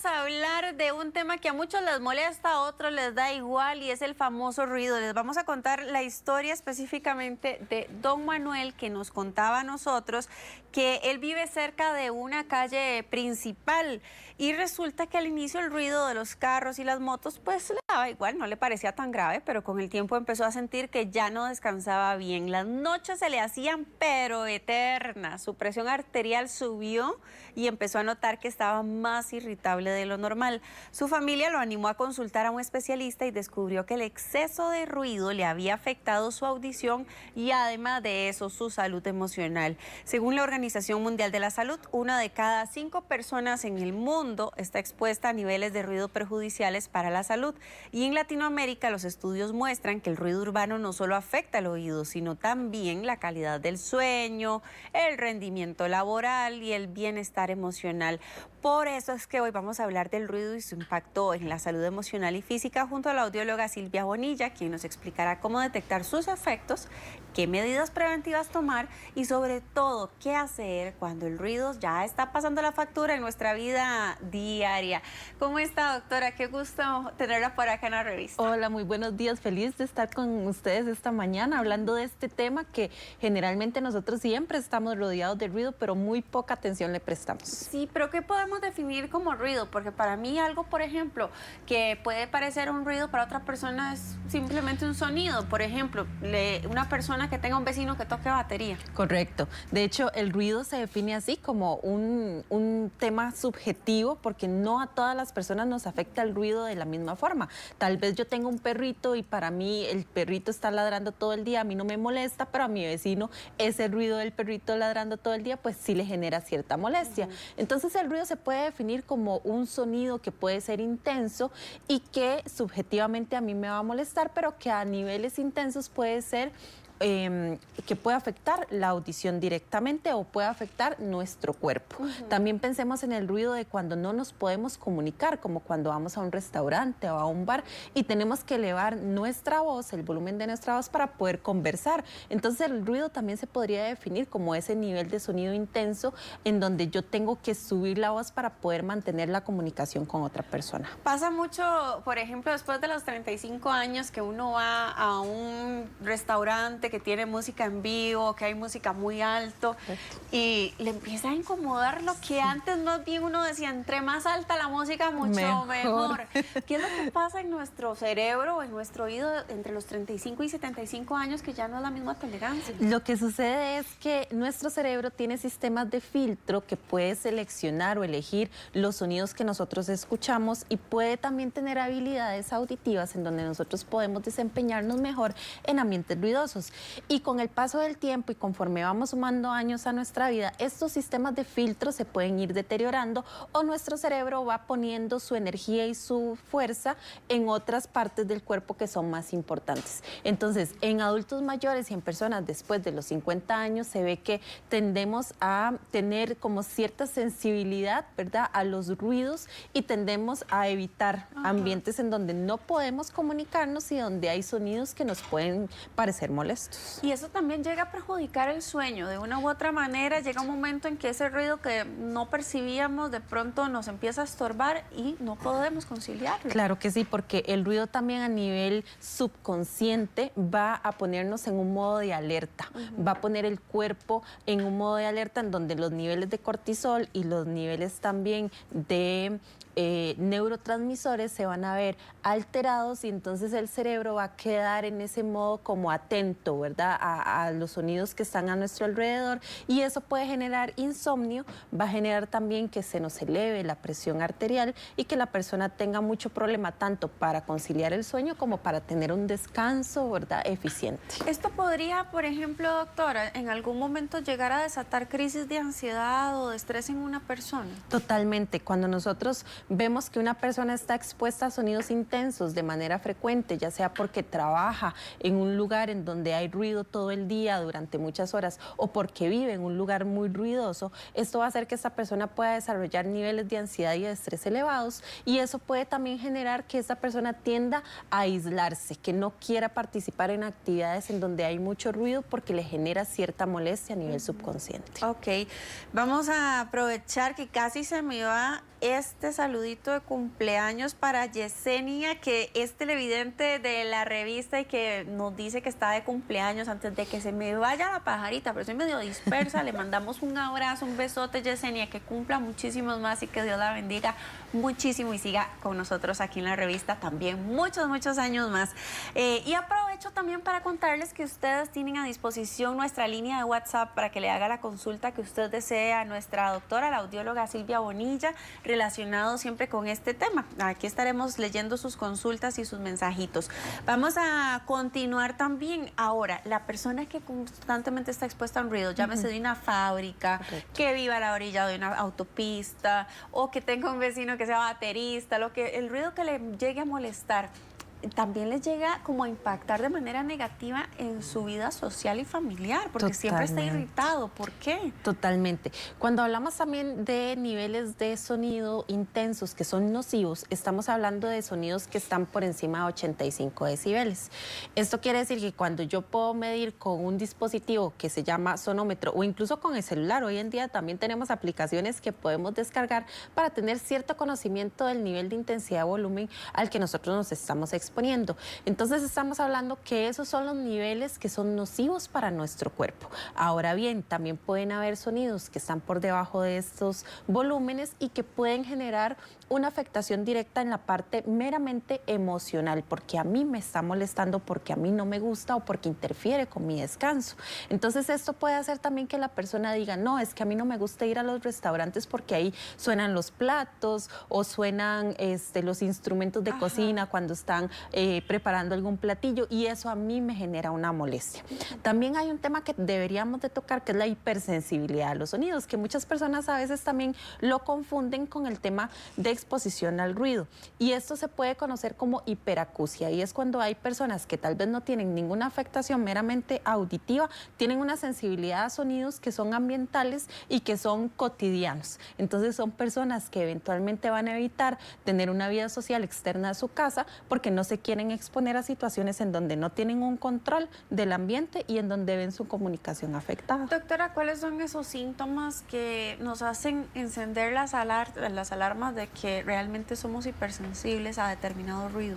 vamos a hablar de un tema que a muchos les molesta, a otros les da igual y es el famoso ruido. Les vamos a contar la historia específicamente de don Manuel, que nos contaba a nosotros que él vive cerca de una calle principal y resulta que al inicio el ruido de los carros y las motos pues le daba igual, no le parecía tan grave, pero con el tiempo empezó a sentir que ya no descansaba bien. Las noches se le hacían pero eternas, su presión arterial subió y empezó a notar que estaba más irritable de lo normal. Su familia lo animó a consultar a un especialista y descubrió que el exceso de ruido le había afectado su audición y además de eso su salud emocional. Según la Organización Mundial de la Salud, 1 de cada 5 personas en el mundo está expuesta a niveles de ruido perjudiciales para la salud. Y en Latinoamérica los estudios muestran que el ruido urbano no solo afecta al oído, sino también la calidad del sueño, el rendimiento laboral y el bienestar emocional. Por eso es que hoy vamos a hablar del ruido y su impacto en la salud emocional y física junto a la audióloga Silvia Bonilla, quien nos explicará cómo detectar sus efectos, qué medidas preventivas tomar y sobre todo qué hacer cuando el ruido ya está pasando la factura en nuestra vida diaria. ¿Cómo está, doctora? Qué gusto tenerla por acá en la revista. Hola, muy buenos días. Feliz de estar con ustedes esta mañana hablando de este tema que generalmente nosotros siempre estamos rodeados de ruido, pero muy poca atención le prestamos. Sí, pero ¿qué podemos definir como ruido? Porque para mí algo, por ejemplo, que puede parecer un ruido para otra persona es simplemente un sonido. Por ejemplo, una persona que tenga un vecino que toque batería. Correcto. De hecho, el ruido se define así como un tema subjetivo porque no a todas las personas nos afecta el ruido de la misma forma. Tal vez yo tengo un perrito y para mí el perrito está ladrando todo el día, a mí no me molesta, pero a mi vecino ese ruido del perrito ladrando todo el día pues sí le genera cierta molestia. Entonces el ruido se puede definir como un sonido que puede ser intenso y que subjetivamente a mí me va a molestar, pero que a niveles intensos puede ser que puede afectar la audición directamente o puede afectar nuestro cuerpo. También pensemos en el ruido de cuando no nos podemos comunicar, como cuando vamos a un restaurante o a un bar y tenemos que elevar nuestra voz, el volumen de nuestra voz para poder conversar. Entonces el ruido también se podría definir como ese nivel de sonido intenso en donde yo tengo que subir la voz para poder mantener la comunicación con otra persona. Pasa mucho, por ejemplo, después de los 35 años que uno va a un restaurante que tiene música en vivo, que hay música muy alto y le empieza a incomodar lo que antes más bien uno decía, entre más alta la música, mucho mejor. ¿Qué es lo que pasa en nuestro cerebro, en nuestro oído entre los 35 y 75 años que ya no es la misma tolerancia? Lo que sucede es que nuestro cerebro tiene sistemas de filtro que puede seleccionar o elegir los sonidos que nosotros escuchamos y puede también tener habilidades auditivas en donde nosotros podemos desempeñarnos mejor en ambientes ruidosos. Y con el paso del tiempo y conforme vamos sumando años a nuestra vida, estos sistemas de filtro se pueden ir deteriorando o nuestro cerebro va poniendo su energía y su fuerza en otras partes del cuerpo que son más importantes. Entonces, en adultos mayores y en personas después de los 50 años se ve que tendemos a tener como cierta sensibilidad, ¿verdad?, a los ruidos y tendemos a evitar ambientes en donde no podemos comunicarnos y donde hay sonidos que nos pueden parecer molestos. Y eso también llega a perjudicar el sueño. De una u otra manera llega un momento en que ese ruido que no percibíamos de pronto nos empieza a estorbar y no podemos conciliarlo. Claro que sí, porque el ruido también a nivel subconsciente va a ponernos en un modo de alerta, va a poner el cuerpo en un modo de alerta en donde los niveles de cortisol y los niveles también de neurotransmisores se van a ver alterados y entonces el cerebro va a quedar en ese modo como atento, ¿verdad?, a los sonidos que están a nuestro alrededor y eso puede generar insomnio, va a generar también que se nos eleve la presión arterial y que la persona tenga mucho problema tanto para conciliar el sueño como para tener un descanso, ¿verdad?, eficiente. Esto podría, por ejemplo, doctora, en algún momento llegar a desatar crisis de ansiedad o de estrés en una persona. Totalmente. Cuando nosotros vemos que una persona está expuesta a sonidos intensos de manera frecuente, ya sea porque trabaja en un lugar en donde hay ruido todo el día durante muchas horas o porque vive en un lugar muy ruidoso, esto va a hacer que esta persona pueda desarrollar niveles de ansiedad y de estrés elevados y eso puede también generar que esta persona tienda a aislarse, que no quiera participar en actividades en donde hay mucho ruido porque le genera cierta molestia a nivel subconsciente. Ok, vamos a aprovechar que casi se me va este saludito de cumpleaños para Yesenia, que es televidente de la revista y que nos dice que está de cumpleaños. Antes de que se me vaya la pajarita, pero soy medio dispersa, le mandamos un abrazo, un besote, Yesenia, que cumpla muchísimos más y que Dios la bendiga muchísimo y siga con nosotros aquí en la revista también muchos años más. Y aprovecho también para contarles que ustedes tienen a disposición nuestra línea de WhatsApp para que le haga la consulta que usted desee a nuestra doctora, la audióloga Silvia Bonilla, relacionado siempre con este tema. Aquí estaremos leyendo sus consultas y sus mensajitos. Vamos a continuar también. Ahora, la persona que constantemente está expuesta a un ruido, llámese de una fábrica, correcto, que viva a la orilla de una autopista o que tenga un vecino que sea baterista, el ruido que le llegue a molestar, también les llega como a impactar de manera negativa en su vida social y familiar, porque siempre está irritado. ¿Por qué? Totalmente. Cuando hablamos también de niveles de sonido intensos que son nocivos, estamos hablando de sonidos que están por encima de 85 decibeles. Esto quiere decir que cuando yo puedo medir con un dispositivo que se llama sonómetro o incluso con el celular, hoy en día también tenemos aplicaciones que podemos descargar para tener cierto conocimiento del nivel de intensidad de volumen al que nosotros nos estamos exponiendo. Entonces estamos hablando que esos son los niveles que son nocivos para nuestro cuerpo. Ahora bien, también pueden haber sonidos que están por debajo de estos volúmenes y que pueden generar una afectación directa en la parte meramente emocional, porque a mí me está molestando, porque a mí no me gusta o porque interfiere con mi descanso. Entonces esto puede hacer también que la persona diga, no, es que a mí no me gusta ir a los restaurantes porque ahí suenan los platos o suenan los instrumentos de cocina cuando están preparando algún platillo, y eso a mí me genera una molestia. También hay un tema que deberíamos de tocar, que es la hipersensibilidad a los sonidos, que muchas personas a veces también lo confunden con el tema de exposición al ruido, y esto se puede conocer como hiperacusia, y es cuando hay personas que tal vez no tienen ninguna afectación meramente auditiva, tienen una sensibilidad a sonidos que son ambientales y que son cotidianos. Entonces son personas que eventualmente van a evitar tener una vida social externa a su casa porque no se quieren exponer a situaciones en donde no tienen un control del ambiente y en donde ven su comunicación afectada. Doctora, ¿cuáles son esos síntomas que nos hacen encender las alarmas de que realmente somos hipersensibles a determinado ruido?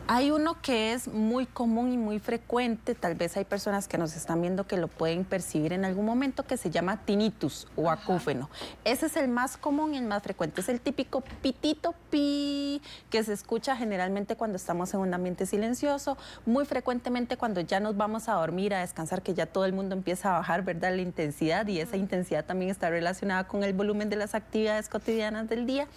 Hay uno que es muy común y muy frecuente, tal vez hay personas que nos están viendo que lo pueden percibir en algún momento, que se llama tinnitus o acúfeno. Ese es el más común y el más frecuente, es el típico pitito pi que se escucha generalmente cuando estamos en un ambiente silencioso, muy frecuentemente cuando ya nos vamos a dormir, a descansar, que ya todo el mundo empieza a bajar, ¿verdad?, la intensidad, y esa intensidad también está relacionada con el volumen de las actividades cotidianas del día.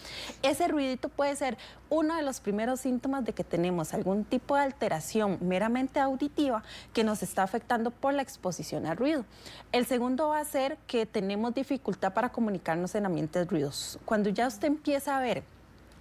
Ese ruidito puede ser uno de los primeros síntomas de que tenemos algún tipo de alteración meramente auditiva que nos está afectando por la exposición al ruido. El segundo va a ser que tenemos dificultad para comunicarnos en ambientes ruidosos. Cuando ya usted empieza a ver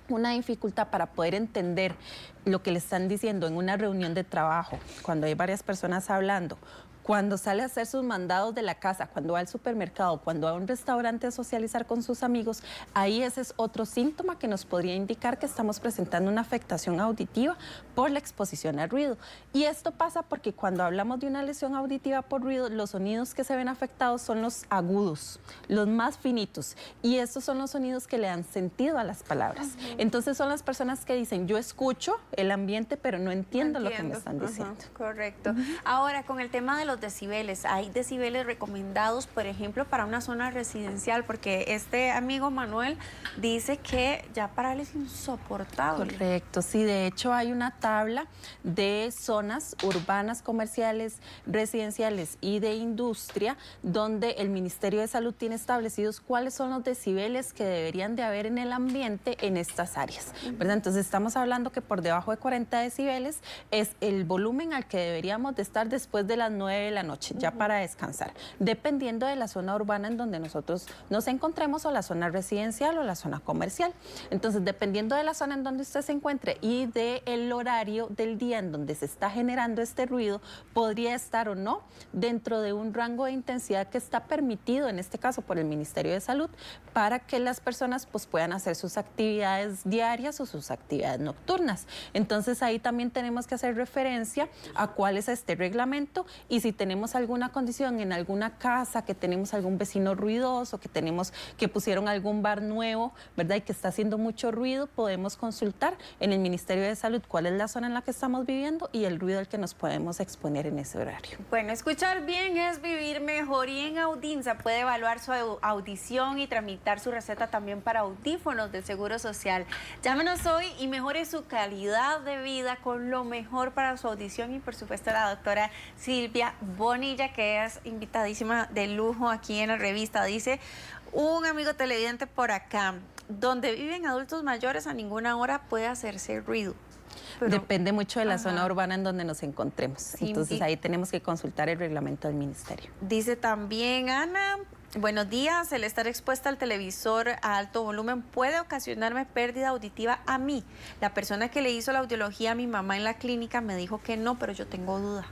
una dificultad para poder entender lo que le están diciendo en una reunión de trabajo, cuando hay varias personas hablando, cuando sale a hacer sus mandados de la casa, cuando va al supermercado, cuando va a un restaurante a socializar con sus amigos, ahí ese es otro síntoma que nos podría indicar que estamos presentando una afectación auditiva por la exposición al ruido. Y esto pasa porque cuando hablamos de una lesión auditiva por ruido, los sonidos que se ven afectados son los agudos, los más finitos, y estos son los sonidos que le dan sentido a las palabras. Entonces son las personas que dicen, yo escucho el ambiente, pero no entiendo lo que me están diciendo. Correcto. Ahora, con el tema de los decibeles, hay decibeles recomendados, por ejemplo, para una zona residencial, porque este amigo Manuel dice que ya para él es insoportable. Correcto, sí, de hecho hay una tabla de zonas urbanas, comerciales, residenciales y de industria, donde el Ministerio de Salud tiene establecidos cuáles son los decibeles que deberían de haber en el ambiente en estas áreas, ¿verdad? Entonces estamos hablando que por debajo de 40 decibeles es el volumen al que deberíamos de estar después de las 9 de la noche, ya para descansar, dependiendo de la zona urbana en donde nosotros nos encontremos, o la zona residencial o la zona comercial. Entonces, dependiendo de la zona en donde usted se encuentre y del horario del día en donde se está generando este ruido, podría estar o no dentro de un rango de intensidad que está permitido, en este caso por el Ministerio de Salud, para que las personas pues puedan hacer sus actividades diarias o sus actividades nocturnas. Entonces, ahí también tenemos que hacer referencia a cuál es este reglamento y si tenemos alguna condición en alguna casa, que tenemos algún vecino ruidoso, que pusieron algún bar nuevo, ¿verdad? Y que está haciendo mucho ruido, podemos consultar en el Ministerio de Salud cuál es la zona en la que estamos viviendo y el ruido al que nos podemos exponer en ese horario. Bueno, escuchar bien es vivir mejor, y en Audinsa puede evaluar su audición y tramitar su receta también para audífonos del Seguro Social. Llámenos hoy y mejore su calidad de vida con lo mejor para su audición, y por supuesto la doctora Silvia Bonilla, que es invitadísima de lujo aquí en la revista. Dice un amigo televidente por acá: donde viven adultos mayores a ninguna hora puede hacerse ruido. Pero depende mucho de la zona urbana en donde nos encontremos. Sí, entonces ahí tenemos que consultar el reglamento del ministerio. Dice también Ana: buenos días, el estar expuesta al televisor a alto volumen puede ocasionarme pérdida auditiva a mí. La persona que le hizo la audiología a mi mamá en la clínica me dijo que no, pero yo tengo duda.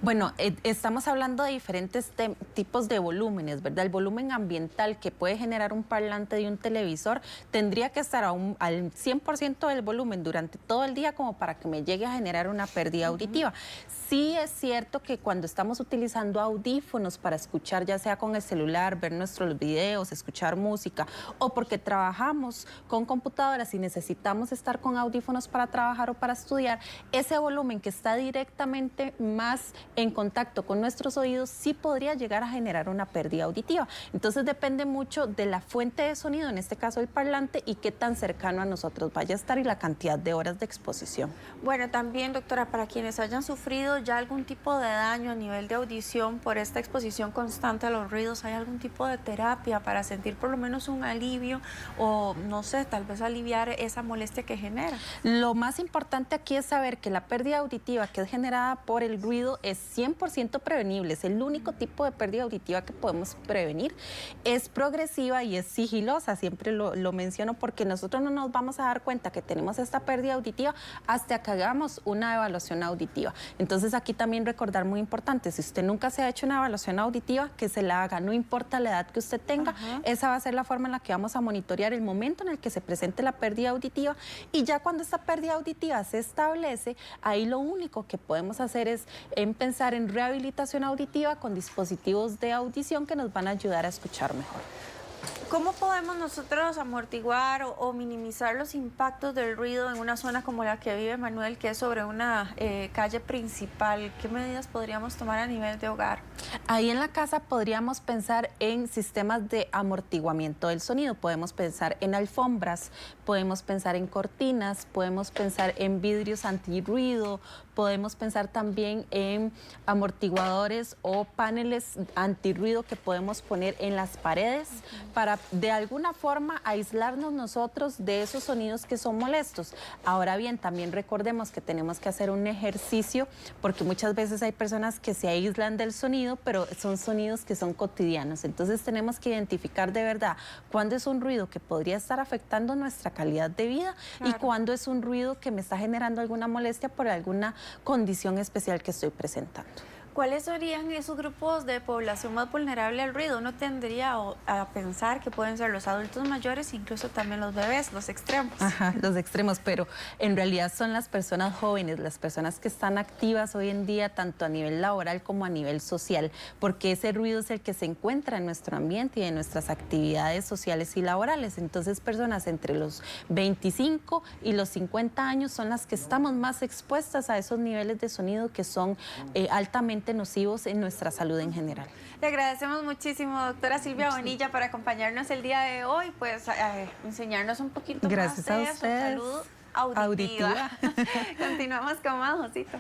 Bueno, estamos hablando de diferentes tipos de volúmenes, ¿verdad? El volumen ambiental que puede generar un parlante de un televisor tendría que estar al 100% del volumen durante todo el día como para que me llegue a generar una pérdida auditiva. Sí es cierto que cuando estamos utilizando audífonos para escuchar, ya sea con el celular, ver nuestros videos, escuchar música, o porque trabajamos con computadoras y necesitamos estar con audífonos para trabajar o para estudiar, ese volumen que está directamente más en contacto con nuestros oídos sí podría llegar a generar una pérdida auditiva. Entonces depende mucho de la fuente de sonido, en este caso el parlante, y qué tan cercano a nosotros vaya a estar y la cantidad de horas de exposición. Bueno, también, doctora, para quienes hayan sufrido ya algún tipo de daño a nivel de audición por esta exposición constante a los ruidos, ¿hay algún tipo de terapia para sentir por lo menos un alivio o, no sé, tal vez aliviar esa molestia que genera? Lo más importante aquí es saber que la pérdida auditiva que es generada por el ruido es 100% prevenible, es el único tipo de pérdida auditiva que podemos prevenir. Es progresiva y es sigilosa, siempre lo menciono, porque nosotros no nos vamos a dar cuenta que tenemos esta pérdida auditiva hasta que hagamos una evaluación auditiva. Entonces aquí también recordar, muy importante, si usted nunca se ha hecho una evaluación auditiva, que se la haga, no importa la edad que usted tenga. Esa va a ser la forma en la que vamos a monitorear el momento en el que se presente la pérdida auditiva, y ya cuando esta pérdida auditiva se establece, ahí lo único que podemos hacer es pensar en rehabilitación auditiva con dispositivos de audición que nos van a ayudar a escuchar mejor. ¿Cómo podemos nosotros amortiguar o minimizar los impactos del ruido en una zona como la que vive Manuel, que es sobre una calle principal? ¿Qué medidas podríamos tomar a nivel de hogar? Ahí en la casa podríamos pensar en sistemas de amortiguamiento del sonido. Podemos pensar en alfombras, podemos pensar en cortinas, podemos pensar en vidrios antirruido, podemos pensar también en amortiguadores o paneles antirruido que podemos poner en las paredes para de alguna forma aislarnos nosotros de esos sonidos que son molestos. Ahora bien, también recordemos que tenemos que hacer un ejercicio, porque muchas veces hay personas que se aíslan del sonido, pero son sonidos que son cotidianos. Entonces tenemos que identificar de verdad cuándo es un ruido que podría estar afectando nuestra calidad de vida, y cuándo es un ruido que me está generando alguna molestia por alguna condición especial que estoy presentando. ¿Cuáles serían esos grupos de población más vulnerable al ruido? Uno tendría a pensar que pueden ser los adultos mayores, incluso también los bebés, los extremos. Ajá, los extremos, pero en realidad son las personas jóvenes, las personas que están activas hoy en día, tanto a nivel laboral como a nivel social, porque ese ruido es el que se encuentra en nuestro ambiente y en nuestras actividades sociales y laborales. Entonces, personas entre los 25 y los 50 años son las que estamos más expuestas a esos niveles de sonido que son altamente nocivos en nuestra salud en general. Le agradecemos muchísimo, doctora Silvia Bonilla, por acompañarnos el día de hoy, pues enseñarnos un poquito Gracias más de a ustedes. salud auditiva. Continuamos con más, Josito.